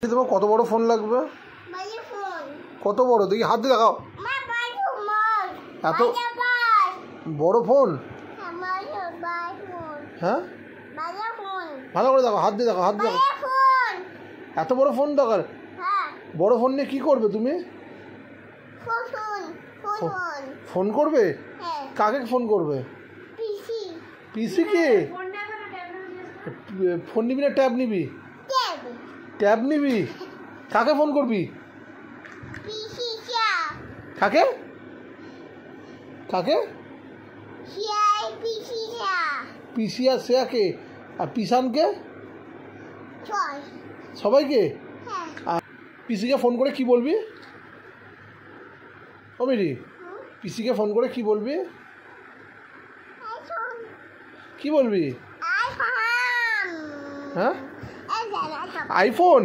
তোমার কত বড় ফোন লাগবে? কত বড় দেখি, হাত দিয়ে দেখাও। এত বড় ফোন? হ্যাঁ, ভালো করে দেখো, হাত দিয়ে দেখো, হাত দিয়ে দেখো। এত বড় ফোন দরকার? বড় ফোন নিয়ে কি করবে তুমি? ফোন করবে? কাকে ফোন করবে? পিসি কে? ফোন নিবি না ট্যাব নিবি? ট্যাব নিবি? কাকে ফোন করবি? কাকে কাকে? পিসি আর শ্রেয়াকে আর পিসানকে, সবাইকে। আর পিসিকে ফোন করে কি বলবি? ও মিরি, পিসিকে ফোন করে কি বলবি? কি বলবি? হ্যাঁ, আইফোন।